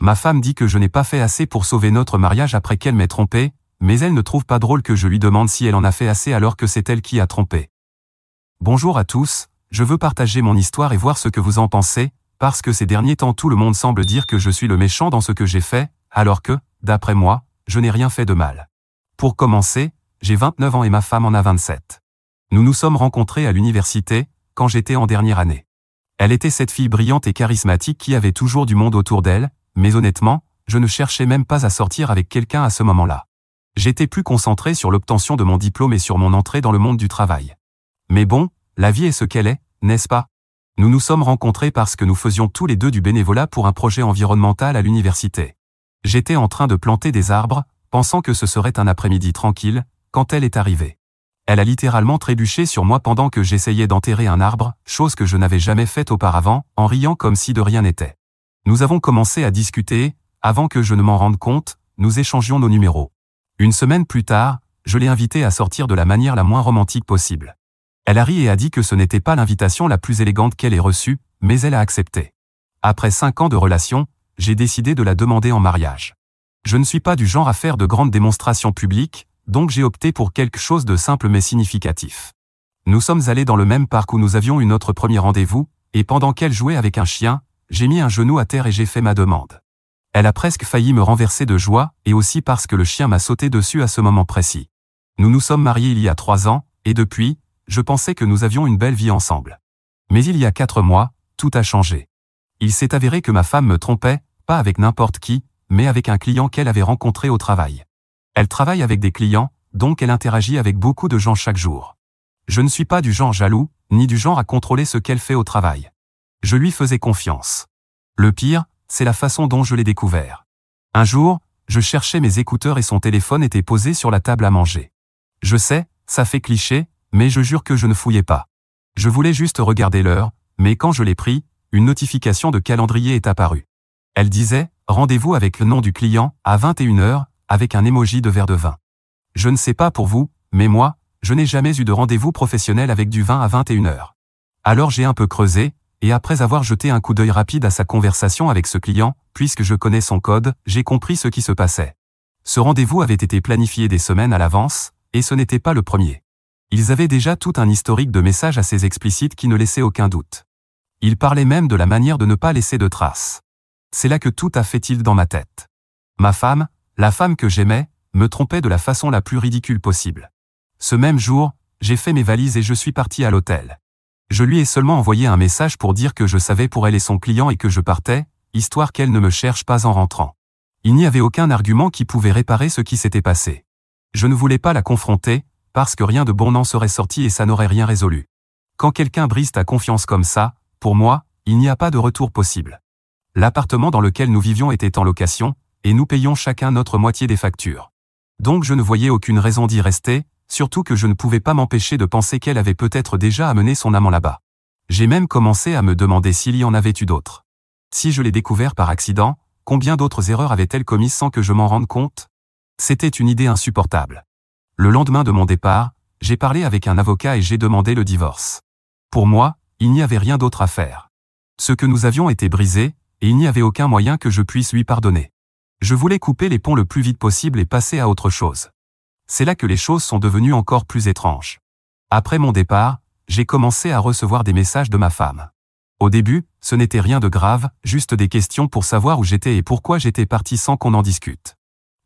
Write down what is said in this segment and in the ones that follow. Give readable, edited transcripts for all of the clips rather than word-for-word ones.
Ma femme dit que je n'ai pas fait assez pour sauver notre mariage après qu'elle m'ait trompé, mais elle ne trouve pas drôle que je lui demande si elle en a fait assez alors que c'est elle qui a trompé. Bonjour à tous, je veux partager mon histoire et voir ce que vous en pensez, parce que ces derniers temps tout le monde semble dire que je suis le méchant dans ce que j'ai fait, alors que, d'après moi, je n'ai rien fait de mal. Pour commencer, j'ai 29 ans et ma femme en a 27. Nous nous sommes rencontrés à l'université, quand j'étais en dernière année. Elle était cette fille brillante et charismatique qui avait toujours du monde autour d'elle, mais honnêtement, je ne cherchais même pas à sortir avec quelqu'un à ce moment-là. J'étais plus concentré sur l'obtention de mon diplôme et sur mon entrée dans le monde du travail. Mais bon, la vie est ce qu'elle est, n'est-ce pas? Nous nous sommes rencontrés parce que nous faisions tous les deux du bénévolat pour un projet environnemental à l'université. J'étais en train de planter des arbres, pensant que ce serait un après-midi tranquille, quand elle est arrivée. Elle a littéralement trébuché sur moi pendant que j'essayais d'enterrer un arbre, chose que je n'avais jamais faite auparavant, en riant comme si de rien n'était. Nous avons commencé à discuter, avant que je ne m'en rende compte, nous échangions nos numéros. Une semaine plus tard, je l'ai invitée à sortir de la manière la moins romantique possible. Elle a ri et a dit que ce n'était pas l'invitation la plus élégante qu'elle ait reçue, mais elle a accepté. Après 5 ans de relation, j'ai décidé de la demander en mariage. Je ne suis pas du genre à faire de grandes démonstrations publiques, donc j'ai opté pour quelque chose de simple mais significatif. Nous sommes allés dans le même parc où nous avions eu notre premier rendez-vous, et pendant qu'elle jouait avec un chien, j'ai mis un genou à terre et j'ai fait ma demande. Elle a presque failli me renverser de joie, et aussi parce que le chien m'a sauté dessus à ce moment précis. Nous nous sommes mariés il y a 3 ans, et depuis, je pensais que nous avions une belle vie ensemble. Mais il y a 4 mois, tout a changé. Il s'est avéré que ma femme me trompait, pas avec n'importe qui, mais avec un client qu'elle avait rencontré au travail. Elle travaille avec des clients, donc elle interagit avec beaucoup de gens chaque jour. Je ne suis pas du genre jaloux, ni du genre à contrôler ce qu'elle fait au travail. Je lui faisais confiance. Le pire, c'est la façon dont je l'ai découvert. Un jour, je cherchais mes écouteurs et son téléphone était posé sur la table à manger. Je sais, ça fait cliché, mais je jure que je ne fouillais pas. Je voulais juste regarder l'heure, mais quand je l'ai pris, une notification de calendrier est apparue. Elle disait « Rendez-vous avec le nom du client, à 21 h, avec un emoji de verre de vin. » Je ne sais pas pour vous, mais moi, je n'ai jamais eu de rendez-vous professionnel avec du vin à 21 h. Alors j'ai un peu creusé, et après avoir jeté un coup d'œil rapide à sa conversation avec ce client, puisque je connais son code, j'ai compris ce qui se passait. Ce rendez-vous avait été planifié des semaines à l'avance, et ce n'était pas le premier. Ils avaient déjà tout un historique de messages assez explicites qui ne laissaient aucun doute. Ils parlaient même de la manière de ne pas laisser de traces. C'est là que tout a fait tilt dans ma tête. Ma femme, la femme que j'aimais, me trompait de la façon la plus ridicule possible. Ce même jour, j'ai fait mes valises et je suis parti à l'hôtel. Je lui ai seulement envoyé un message pour dire que je savais pour elle et son client et que je partais, histoire qu'elle ne me cherche pas en rentrant. Il n'y avait aucun argument qui pouvait réparer ce qui s'était passé. Je ne voulais pas la confronter, parce que rien de bon n'en serait sorti et ça n'aurait rien résolu. Quand quelqu'un brise ta confiance comme ça, pour moi, il n'y a pas de retour possible. L'appartement dans lequel nous vivions était en location, et nous payions chacun notre moitié des factures. Donc je ne voyais aucune raison d'y rester, surtout que je ne pouvais pas m'empêcher de penser qu'elle avait peut-être déjà amené son amant là-bas. J'ai même commencé à me demander s'il y en avait eu d'autres. Si je l'ai découvert par accident, combien d'autres erreurs avait-elle commises sans que je m'en rende compte? C'était une idée insupportable. Le lendemain de mon départ, j'ai parlé avec un avocat et j'ai demandé le divorce. Pour moi, il n'y avait rien d'autre à faire. Ce que nous avions était brisé, et il n'y avait aucun moyen que je puisse lui pardonner. Je voulais couper les ponts le plus vite possible et passer à autre chose. C'est là que les choses sont devenues encore plus étranges. Après mon départ, j'ai commencé à recevoir des messages de ma femme. Au début, ce n'était rien de grave, juste des questions pour savoir où j'étais et pourquoi j'étais parti sans qu'on en discute.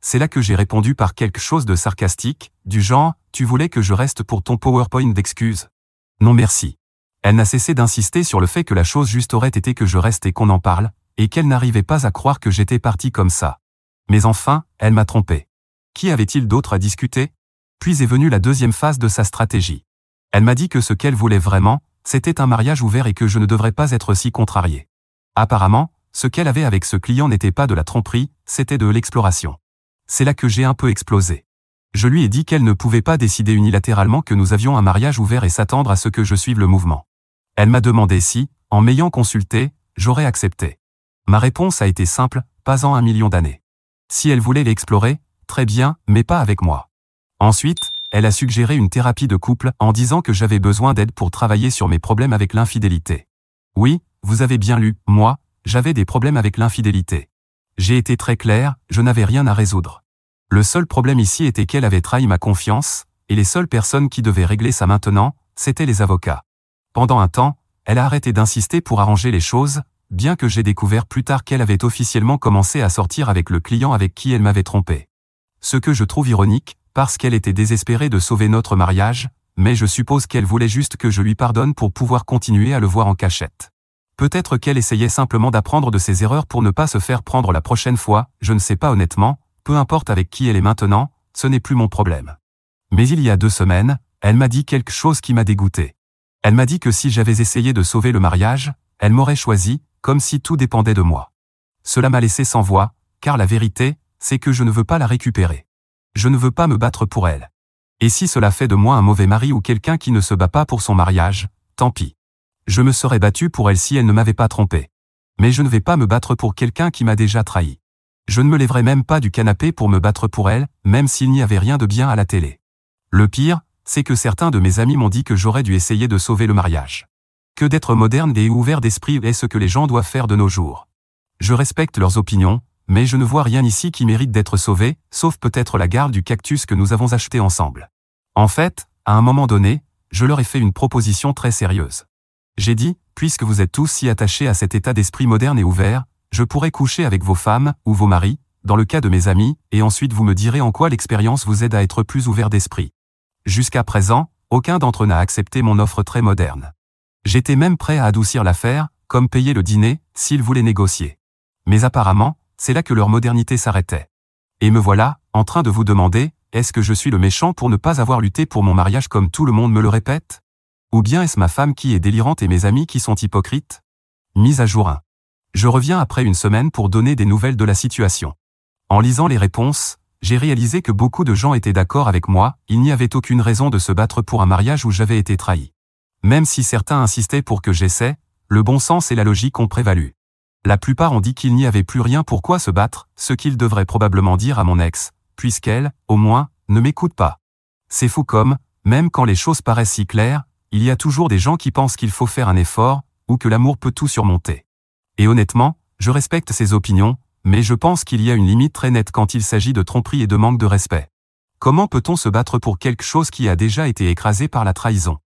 C'est là que j'ai répondu par quelque chose de sarcastique, du genre « Tu voulais que je reste pour ton PowerPoint d'excuses ? Non merci ». Elle n'a cessé d'insister sur le fait que la chose juste aurait été que je reste et qu'on en parle, et qu'elle n'arrivait pas à croire que j'étais parti comme ça. Mais enfin, elle m'a trompé. Qui avait-il d'autre à discuter? Puis est venue la deuxième phase de sa stratégie. Elle m'a dit que ce qu'elle voulait vraiment, c'était un mariage ouvert et que je ne devrais pas être si contrarié. Apparemment, ce qu'elle avait avec ce client n'était pas de la tromperie, c'était de l'exploration. C'est là que j'ai un peu explosé. Je lui ai dit qu'elle ne pouvait pas décider unilatéralement que nous avions un mariage ouvert et s'attendre à ce que je suive le mouvement. Elle m'a demandé si, en m'ayant consulté, j'aurais accepté. Ma réponse a été simple, pas en 1 million d'années. Si elle voulait l'explorer, très bien, mais pas avec moi. Ensuite, elle a suggéré une thérapie de couple en disant que j'avais besoin d'aide pour travailler sur mes problèmes avec l'infidélité. Oui, vous avez bien lu, moi, j'avais des problèmes avec l'infidélité. J'ai été très clair, je n'avais rien à résoudre. Le seul problème ici était qu'elle avait trahi ma confiance, et les seules personnes qui devaient régler ça maintenant, c'étaient les avocats. Pendant un temps, elle a arrêté d'insister pour arranger les choses, bien que j'ai découvert plus tard qu'elle avait officiellement commencé à sortir avec le client avec qui elle m'avait trompé. Ce que je trouve ironique, parce qu'elle était désespérée de sauver notre mariage, mais je suppose qu'elle voulait juste que je lui pardonne pour pouvoir continuer à le voir en cachette. Peut-être qu'elle essayait simplement d'apprendre de ses erreurs pour ne pas se faire prendre la prochaine fois, je ne sais pas honnêtement, peu importe avec qui elle est maintenant, ce n'est plus mon problème. Mais il y a 2 semaines, elle m'a dit quelque chose qui m'a dégoûté. Elle m'a dit que si j'avais essayé de sauver le mariage, elle m'aurait choisi, comme si tout dépendait de moi. Cela m'a laissé sans voix, car la vérité, c'est que je ne veux pas la récupérer. Je ne veux pas me battre pour elle. Et si cela fait de moi un mauvais mari ou quelqu'un qui ne se bat pas pour son mariage, tant pis. Je me serais battu pour elle si elle ne m'avait pas trompé. Mais je ne vais pas me battre pour quelqu'un qui m'a déjà trahi. Je ne me lèverai même pas du canapé pour me battre pour elle, même s'il n'y avait rien de bien à la télé. Le pire, c'est que certains de mes amis m'ont dit que j'aurais dû essayer de sauver le mariage. Que d'être moderne et ouvert d'esprit est ce que les gens doivent faire de nos jours. Je respecte leurs opinions, mais je ne vois rien ici qui mérite d'être sauvé, sauf peut-être la garde du cactus que nous avons acheté ensemble. En fait, à un moment donné, je leur ai fait une proposition très sérieuse. J'ai dit, puisque vous êtes tous si attachés à cet état d'esprit moderne et ouvert, je pourrais coucher avec vos femmes, ou vos maris, dans le cas de mes amis, et ensuite vous me direz en quoi l'expérience vous aide à être plus ouvert d'esprit. Jusqu'à présent, aucun d'entre eux n'a accepté mon offre très moderne. J'étais même prêt à adoucir l'affaire, comme payer le dîner, s'ils voulaient négocier. Mais apparemment, c'est là que leur modernité s'arrêtait. Et me voilà, en train de vous demander, est-ce que je suis le méchant pour ne pas avoir lutté pour mon mariage comme tout le monde me le répète? Ou bien est-ce ma femme qui est délirante et mes amis qui sont hypocrites? Mise à jour 1. Je reviens après une semaine pour donner des nouvelles de la situation. En lisant les réponses, j'ai réalisé que beaucoup de gens étaient d'accord avec moi, il n'y avait aucune raison de se battre pour un mariage où j'avais été trahi. Même si certains insistaient pour que j'essaie, le bon sens et la logique ont prévalu. La plupart ont dit qu'il n'y avait plus rien pour quoi se battre, ce qu'ils devraient probablement dire à mon ex, puisqu'elle, au moins, ne m'écoute pas. C'est fou comme, même quand les choses paraissent si claires, il y a toujours des gens qui pensent qu'il faut faire un effort, ou que l'amour peut tout surmonter. Et honnêtement, je respecte ces opinions, mais je pense qu'il y a une limite très nette quand il s'agit de tromperie et de manque de respect. Comment peut-on se battre pour quelque chose qui a déjà été écrasé par la trahison?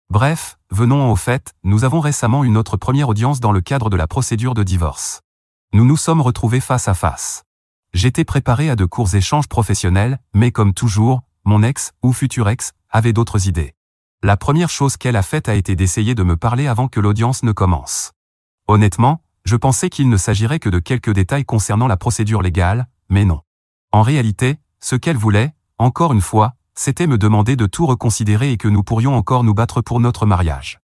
Bref, venons au fait, nous avons récemment eu notre première audience dans le cadre de la procédure de divorce. Nous nous sommes retrouvés face à face. J'étais préparé à de courts échanges professionnels, mais comme toujours, mon ex, ou futur ex, avait d'autres idées. La première chose qu'elle a faite a été d'essayer de me parler avant que l'audience ne commence. Honnêtement, je pensais qu'il ne s'agirait que de quelques détails concernant la procédure légale, mais non. En réalité, ce qu'elle voulait, encore une fois, c'était me demander de tout reconsidérer et que nous pourrions encore nous battre pour notre mariage.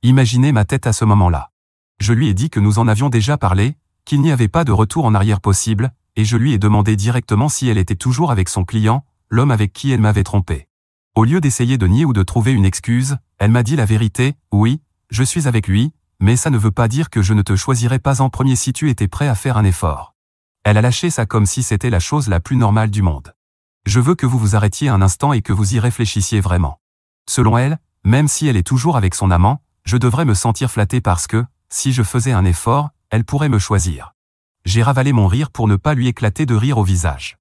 Imaginez ma tête à ce moment-là. Je lui ai dit que nous en avions déjà parlé, qu'il n'y avait pas de retour en arrière possible, et je lui ai demandé directement si elle était toujours avec son client, l'homme avec qui elle m'avait trompé. Au lieu d'essayer de nier ou de trouver une excuse, elle m'a dit la vérité, oui, je suis avec lui, mais ça ne veut pas dire que je ne te choisirais pas en premier si tu étais prêt à faire un effort. Elle a lâché ça comme si c'était la chose la plus normale du monde. Je veux que vous vous arrêtiez un instant et que vous y réfléchissiez vraiment. Selon elle, même si elle est toujours avec son amant, je devrais me sentir flatté parce que, si je faisais un effort, elle pourrait me choisir. J'ai ravalé mon rire pour ne pas lui éclater de rire au visage.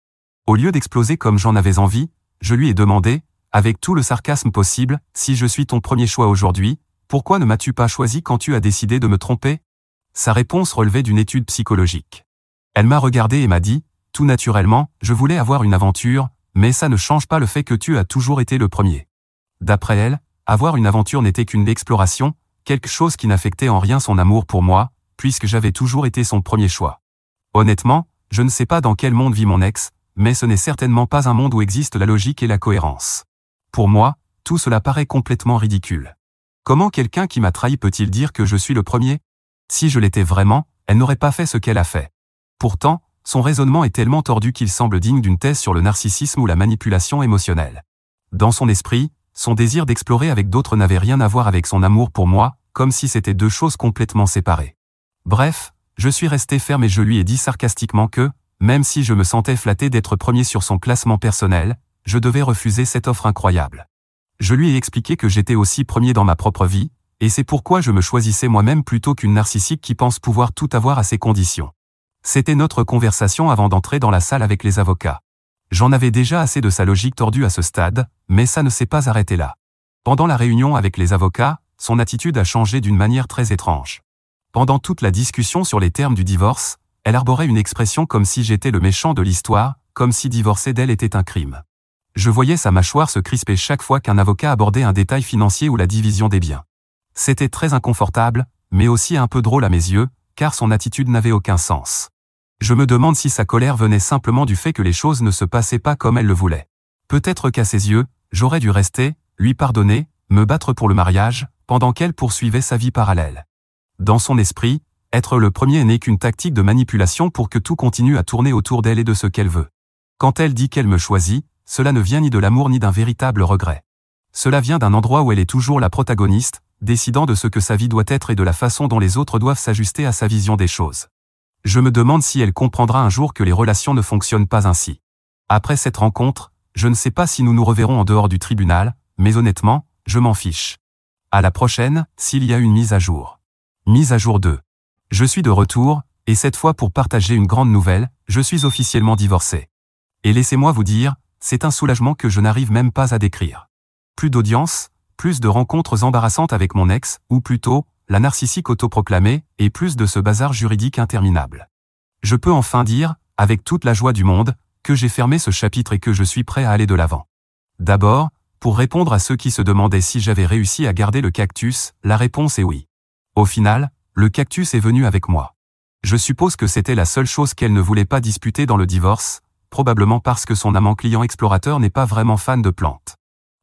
Au lieu d'exploser comme j'en avais envie, je lui ai demandé, avec tout le sarcasme possible, si je suis ton premier choix aujourd'hui, pourquoi ne m'as-tu pas choisi quand tu as décidé de me tromper? Sa réponse relevait d'une étude psychologique. Elle m'a regardé et m'a dit, tout naturellement, je voulais avoir une aventure, mais ça ne change pas le fait que tu as toujours été le premier. D'après elle, avoir une aventure n'était qu'une exploration, quelque chose qui n'affectait en rien son amour pour moi, puisque j'avais toujours été son premier choix. Honnêtement, je ne sais pas dans quel monde vit mon ex, mais ce n'est certainement pas un monde où existe la logique et la cohérence. Pour moi, tout cela paraît complètement ridicule. Comment quelqu'un qui m'a trahi peut-il dire que je suis le premier? Si je l'étais vraiment, elle n'aurait pas fait ce qu'elle a fait. Pourtant, son raisonnement est tellement tordu qu'il semble digne d'une thèse sur le narcissisme ou la manipulation émotionnelle. Dans son esprit, son désir d'explorer avec d'autres n'avait rien à voir avec son amour pour moi, comme si c'était deux choses complètement séparées. Bref, je suis resté ferme et je lui ai dit sarcastiquement que, même si je me sentais flatté d'être premier sur son classement personnel, je devais refuser cette offre incroyable. Je lui ai expliqué que j'étais aussi premier dans ma propre vie, et c'est pourquoi je me choisissais moi-même plutôt qu'une narcissique qui pense pouvoir tout avoir à ses conditions. C'était notre conversation avant d'entrer dans la salle avec les avocats. J'en avais déjà assez de sa logique tordue à ce stade, mais ça ne s'est pas arrêté là. Pendant la réunion avec les avocats, son attitude a changé d'une manière très étrange. Pendant toute la discussion sur les termes du divorce, elle arborait une expression comme si j'étais le méchant de l'histoire, comme si divorcer d'elle était un crime. Je voyais sa mâchoire se crisper chaque fois qu'un avocat abordait un détail financier ou la division des biens. C'était très inconfortable, mais aussi un peu drôle à mes yeux, car son attitude n'avait aucun sens. Je me demande si sa colère venait simplement du fait que les choses ne se passaient pas comme elle le voulait. Peut-être qu'à ses yeux, j'aurais dû rester, lui pardonner, me battre pour le mariage, pendant qu'elle poursuivait sa vie parallèle. Dans son esprit, être le premier n'est qu'une tactique de manipulation pour que tout continue à tourner autour d'elle et de ce qu'elle veut. Quand elle dit qu'elle me choisit, cela ne vient ni de l'amour ni d'un véritable regret. Cela vient d'un endroit où elle est toujours la protagoniste, décidant de ce que sa vie doit être et de la façon dont les autres doivent s'ajuster à sa vision des choses. Je me demande si elle comprendra un jour que les relations ne fonctionnent pas ainsi. Après cette rencontre, je ne sais pas si nous nous reverrons en dehors du tribunal, mais honnêtement, je m'en fiche. À la prochaine, s'il y a une mise à jour. Mise à jour 2. Je suis de retour, et cette fois pour partager une grande nouvelle, je suis officiellement divorcé. Et laissez-moi vous dire, c'est un soulagement que je n'arrive même pas à décrire. Plus d'audience, plus de rencontres embarrassantes avec mon ex, ou plutôt, la narcissique autoproclamée, et plus de ce bazar juridique interminable. Je peux enfin dire, avec toute la joie du monde, que j'ai fermé ce chapitre et que je suis prêt à aller de l'avant. D'abord, pour répondre à ceux qui se demandaient si j'avais réussi à garder le cactus, la réponse est oui. Au final, le cactus est venu avec moi. Je suppose que c'était la seule chose qu'elle ne voulait pas disputer dans le divorce, probablement parce que son amant client explorateur n'est pas vraiment fan de plantes.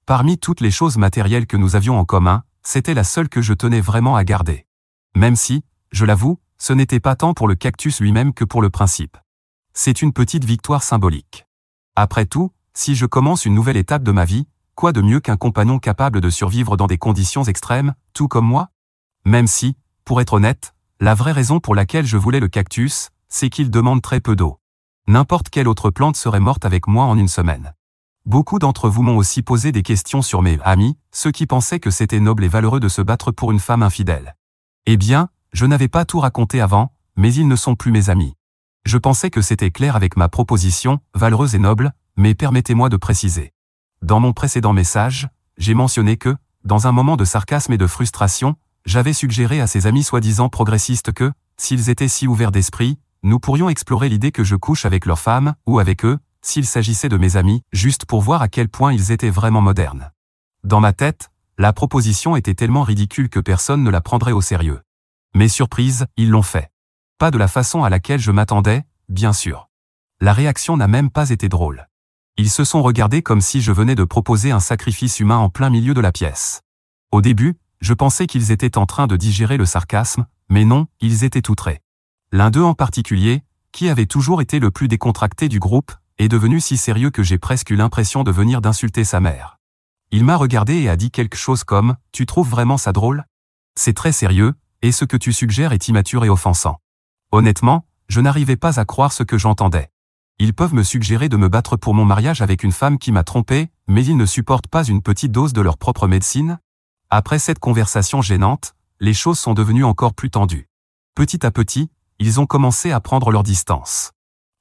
Parmi toutes les choses matérielles que nous avions en commun, c'était la seule que je tenais vraiment à garder. Même si, je l'avoue, ce n'était pas tant pour le cactus lui-même que pour le principe. C'est une petite victoire symbolique. Après tout, si je commence une nouvelle étape de ma vie, quoi de mieux qu'un compagnon capable de survivre dans des conditions extrêmes, tout comme moi? Même si, pour être honnête, la vraie raison pour laquelle je voulais le cactus, c'est qu'il demande très peu d'eau. N'importe quelle autre plante serait morte avec moi en une semaine. Beaucoup d'entre vous m'ont aussi posé des questions sur mes amis, ceux qui pensaient que c'était noble et valeureux de se battre pour une femme infidèle. Eh bien, je n'avais pas tout raconté avant, mais ils ne sont plus mes amis. Je pensais que c'était clair avec ma proposition, valeureuse et noble, mais permettez-moi de préciser. Dans mon précédent message, j'ai mentionné que, dans un moment de sarcasme et de frustration, j'avais suggéré à ces amis soi-disant progressistes que, s'ils étaient si ouverts d'esprit, nous pourrions explorer l'idée que je couche avec leurs femmes, ou avec eux, s'il s'agissait de mes amis, juste pour voir à quel point ils étaient vraiment modernes. Dans ma tête, la proposition était tellement ridicule que personne ne la prendrait au sérieux. Mais surprise, ils l'ont fait. Pas de la façon à laquelle je m'attendais, bien sûr. La réaction n'a même pas été drôle. Ils se sont regardés comme si je venais de proposer un sacrifice humain en plein milieu de la pièce. Au début, je pensais qu'ils étaient en train de digérer le sarcasme, mais non, ils étaient outrés. L'un d'eux en particulier, qui avait toujours été le plus décontracté du groupe, est devenu si sérieux que j'ai presque eu l'impression de venir d'insulter sa mère. Il m'a regardé et a dit quelque chose comme « Tu trouves vraiment ça drôle ? C'est très sérieux, et ce que tu suggères est immature et offensant. » Honnêtement, je n'arrivais pas à croire ce que j'entendais. Ils peuvent me suggérer de me battre pour mon mariage avec une femme qui m'a trompé, mais ils ne supportent pas une petite dose de leur propre médecine ? Après cette conversation gênante, les choses sont devenues encore plus tendues. Petit à petit, ils ont commencé à prendre leur distance.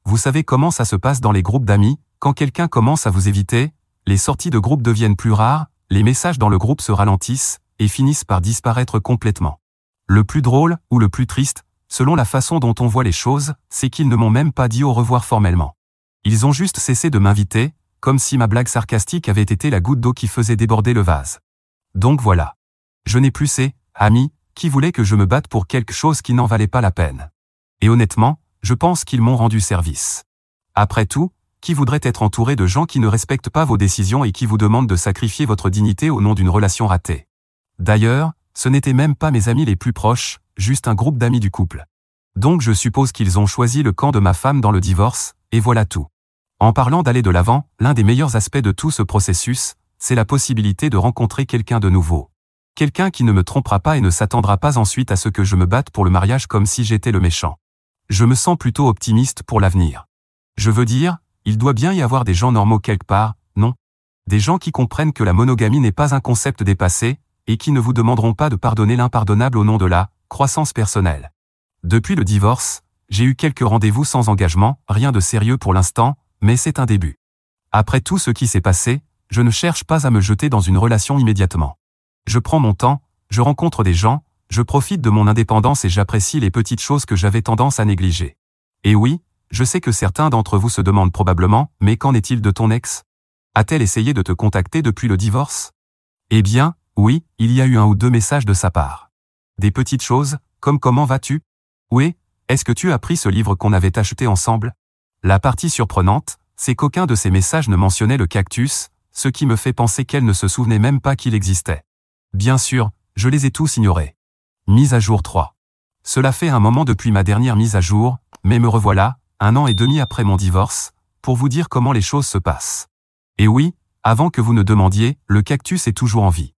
Vous savez comment ça se passe dans les groupes d'amis, quand quelqu'un commence à vous éviter, les sorties de groupe deviennent plus rares, les messages dans le groupe se ralentissent, et finissent par disparaître complètement. Le plus drôle, ou le plus triste, selon la façon dont on voit les choses, c'est qu'ils ne m'ont même pas dit au revoir formellement. Ils ont juste cessé de m'inviter, comme si ma blague sarcastique avait été la goutte d'eau qui faisait déborder le vase. Donc voilà. Je n'ai plus ces amis qui voulaient que je me batte pour quelque chose qui n'en valait pas la peine. Et honnêtement, je pense qu'ils m'ont rendu service. Après tout, qui voudrait être entouré de gens qui ne respectent pas vos décisions et qui vous demandent de sacrifier votre dignité au nom d'une relation ratée? D'ailleurs, ce n'étaient même pas mes amis les plus proches, juste un groupe d'amis du couple. Donc je suppose qu'ils ont choisi le camp de ma femme dans le divorce, et voilà tout. En parlant d'aller de l'avant, l'un des meilleurs aspects de tout ce processus, c'est la possibilité de rencontrer quelqu'un de nouveau. Quelqu'un qui ne me trompera pas et ne s'attendra pas ensuite à ce que je me batte pour le mariage comme si j'étais le méchant. Je me sens plutôt optimiste pour l'avenir. Je veux dire, il doit bien y avoir des gens normaux quelque part, non? Des gens qui comprennent que la monogamie n'est pas un concept dépassé, et qui ne vous demanderont pas de pardonner l'impardonnable au nom de la croissance personnelle. Depuis le divorce, J'ai eu quelques rendez-vous sans engagement, rien de sérieux pour l'instant, mais c'est un début. Après tout ce qui s'est passé, je ne cherche pas à me jeter dans une relation immédiatement. Je prends mon temps, je rencontre des gens, je profite de mon indépendance et j'apprécie les petites choses que j'avais tendance à négliger. Et oui, je sais que certains d'entre vous se demandent probablement, mais qu'en est-il de ton ex? A-t-elle essayé de te contacter depuis le divorce? Eh bien, oui, il y a eu 1 ou 2 messages de sa part. Des petites choses, comme comment vas-tu? Oui, est-ce que tu as pris ce livre qu'on avait acheté ensemble? La partie surprenante, c'est qu'aucun de ces messages ne mentionnait le cactus, ce qui me fait penser qu'elle ne se souvenait même pas qu'il existait. Bien sûr, je les ai tous ignorés. Mise à jour 3. Cela fait un moment depuis ma dernière mise à jour, mais me revoilà, 1 an et demi après mon divorce, pour vous dire comment les choses se passent. Et oui, avant que vous ne demandiez, le cactus est toujours en vie.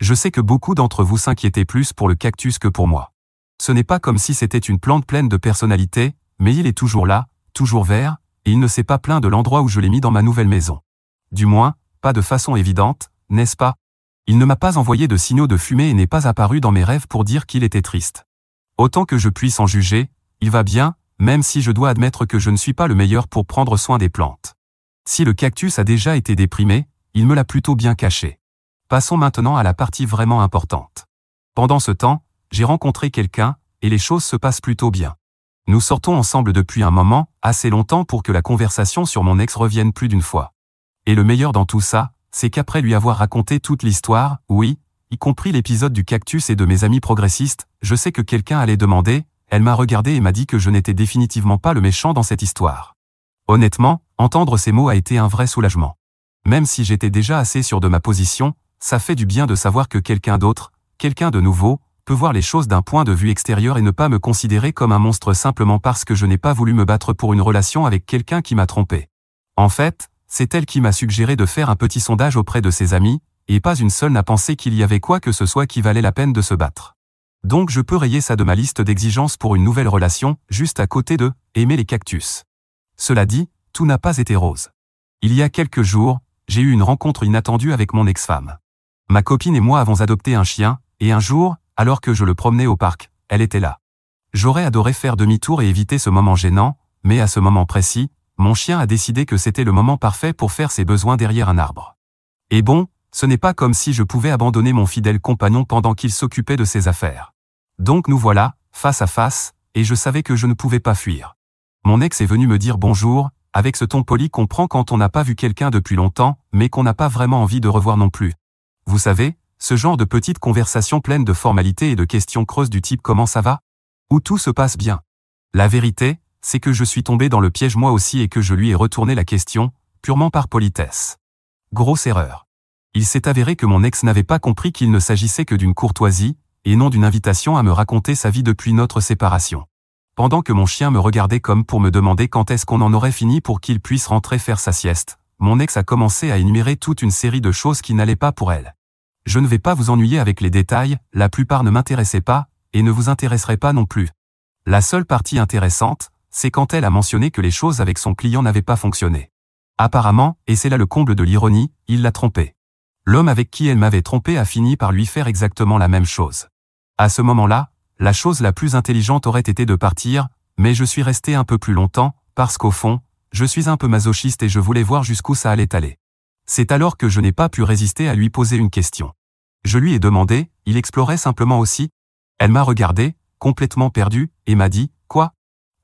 Je sais que beaucoup d'entre vous s'inquiétaient plus pour le cactus que pour moi. Ce n'est pas comme si c'était une plante pleine de personnalité, mais il est toujours là, toujours vert, et il ne s'est pas plaint de l'endroit où je l'ai mis dans ma nouvelle maison. Du moins, pas de façon évidente, n'est-ce pas? Il ne m'a pas envoyé de signaux de fumée et n'est pas apparu dans mes rêves pour dire qu'il était triste. Autant que je puisse en juger, il va bien, même si je dois admettre que je ne suis pas le meilleur pour prendre soin des plantes. Si le cactus a déjà été déprimé, il me l'a plutôt bien caché. Passons maintenant à la partie vraiment importante. Pendant ce temps, j'ai rencontré quelqu'un, et les choses se passent plutôt bien. Nous sortons ensemble depuis un moment, assez longtemps pour que la conversation sur mon ex revienne plus d'une fois. Et le meilleur dans tout ça, c'est qu'après lui avoir raconté toute l'histoire, oui, y compris l'épisode du cactus et de mes amis progressistes, je sais que quelqu'un allait demander, elle m'a regardé et m'a dit que je n'étais définitivement pas le méchant dans cette histoire. Honnêtement, entendre ces mots a été un vrai soulagement. Même si j'étais déjà assez sûr de ma position, ça fait du bien de savoir que quelqu'un d'autre, quelqu'un de nouveau, peut voir les choses d'un point de vue extérieur et ne pas me considérer comme un monstre simplement parce que je n'ai pas voulu me battre pour une relation avec quelqu'un qui m'a trompé. En fait, c'est elle qui m'a suggéré de faire un petit sondage auprès de ses amis, et pas une seule n'a pensé qu'il y avait quoi que ce soit qui valait la peine de se battre. Donc je peux rayer ça de ma liste d'exigences pour une nouvelle relation, juste à côté de « aimer les cactus ». Cela dit, tout n'a pas été rose. Il y a quelques jours, j'ai eu une rencontre inattendue avec mon ex-femme. Ma copine et moi avons adopté un chien, et un jour, alors que je le promenais au parc, elle était là. J'aurais adoré faire demi-tour et éviter ce moment gênant, mais à ce moment précis, mon chien a décidé que c'était le moment parfait pour faire ses besoins derrière un arbre. Et bon, ce n'est pas comme si je pouvais abandonner mon fidèle compagnon pendant qu'il s'occupait de ses affaires. Donc nous voilà, face à face, et je savais que je ne pouvais pas fuir. Mon ex est venu me dire bonjour, avec ce ton poli qu'on prend quand on n'a pas vu quelqu'un depuis longtemps, mais qu'on n'a pas vraiment envie de revoir non plus. Vous savez, ce genre de petites conversations pleines de formalités et de questions creuses du type « Comment ça va ?» où tout se passe bien. La vérité, c'est que je suis tombé dans le piège moi aussi et que je lui ai retourné la question, purement par politesse. Grosse erreur. Il s'est avéré que mon ex n'avait pas compris qu'il ne s'agissait que d'une courtoisie, et non d'une invitation à me raconter sa vie depuis notre séparation. Pendant que mon chien me regardait comme pour me demander quand est-ce qu'on en aurait fini pour qu'il puisse rentrer faire sa sieste, mon ex a commencé à énumérer toute une série de choses qui n'allaient pas pour elle. Je ne vais pas vous ennuyer avec les détails, la plupart ne m'intéressaient pas, et ne vous intéresseraient pas non plus. La seule partie intéressante, c'est quand elle a mentionné que les choses avec son client n'avaient pas fonctionné. Apparemment, et c'est là le comble de l'ironie, il l'a trompée. L'homme avec qui elle m'avait trompé a fini par lui faire exactement la même chose. À ce moment-là, la chose la plus intelligente aurait été de partir, mais je suis resté un peu plus longtemps, parce qu'au fond, je suis un peu masochiste et je voulais voir jusqu'où ça allait aller. C'est alors que je n'ai pas pu résister à lui poser une question. Je lui ai demandé, il explorait simplement aussi. Elle m'a regardé, complètement perdu, et m'a dit, « Quoi ?»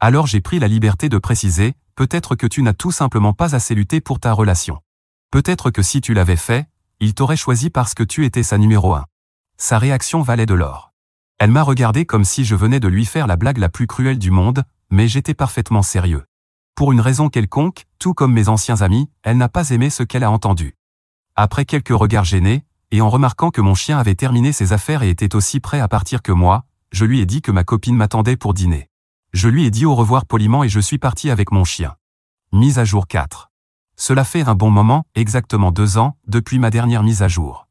Alors j'ai pris la liberté de préciser, « Peut-être que tu n'as tout simplement pas assez lutté pour ta relation. Peut-être que si tu l'avais fait, il t'aurait choisi parce que tu étais sa numéro 1. » Sa réaction valait de l'or. Elle m'a regardé comme si je venais de lui faire la blague la plus cruelle du monde, mais j'étais parfaitement sérieux. Pour une raison quelconque, tout comme mes anciens amis, elle n'a pas aimé ce qu'elle a entendu. Après quelques regards gênés, et en remarquant que mon chien avait terminé ses affaires et était aussi prêt à partir que moi, je lui ai dit que ma copine m'attendait pour dîner. Je lui ai dit au revoir poliment et je suis parti avec mon chien. Mise à jour 4. Cela fait un bon moment, exactement 2 ans, depuis ma dernière mise à jour.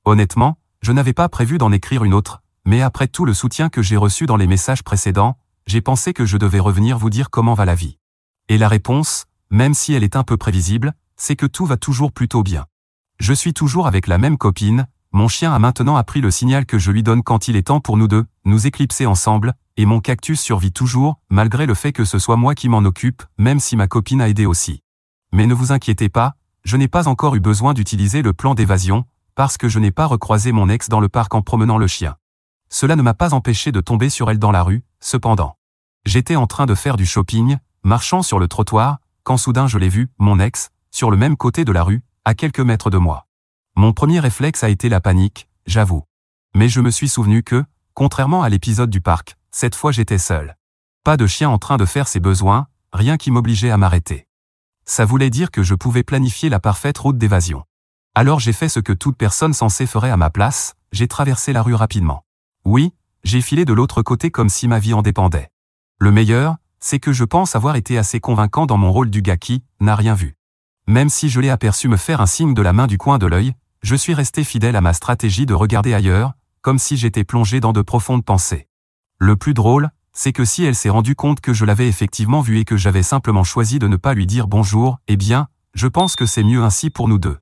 Honnêtement, je n'avais pas prévu d'en écrire une autre, mais après tout le soutien que j'ai reçu dans les messages précédents, j'ai pensé que je devais revenir vous dire comment va la vie. Et la réponse, même si elle est un peu prévisible, c'est que tout va toujours plutôt bien. Je suis toujours avec la même copine, mon chien a maintenant appris le signal que je lui donne quand il est temps pour nous deux, nous éclipser ensemble, et mon cactus survit toujours, malgré le fait que ce soit moi qui m'en occupe, même si ma copine a aidé aussi. Mais ne vous inquiétez pas, je n'ai pas encore eu besoin d'utiliser le plan d'évasion, parce que je n'ai pas recroisé mon ex dans le parc en promenant le chien. Cela ne m'a pas empêché de tomber sur elle dans la rue, cependant. J'étais en train de faire du shopping, marchant sur le trottoir, quand soudain je l'ai vue, mon ex, sur le même côté de la rue, à quelques mètres de moi. Mon premier réflexe a été la panique, j'avoue. Mais je me suis souvenu que, contrairement à l'épisode du parc, cette fois j'étais seul. Pas de chien en train de faire ses besoins, rien qui m'obligeait à m'arrêter. Ça voulait dire que je pouvais planifier la parfaite route d'évasion. Alors j'ai fait ce que toute personne censée ferait à ma place, j'ai traversé la rue rapidement. Oui, j'ai filé de l'autre côté comme si ma vie en dépendait. Le meilleur, c'est que je pense avoir été assez convaincant dans mon rôle du gars qui n'a rien vu. Même si je l'ai aperçu me faire un signe de la main du coin de l'œil, je suis resté fidèle à ma stratégie de regarder ailleurs, comme si j'étais plongé dans de profondes pensées. Le plus drôle, c'est que si elle s'est rendue compte que je l'avais effectivement vu et que j'avais simplement choisi de ne pas lui dire bonjour, eh bien, je pense que c'est mieux ainsi pour nous deux.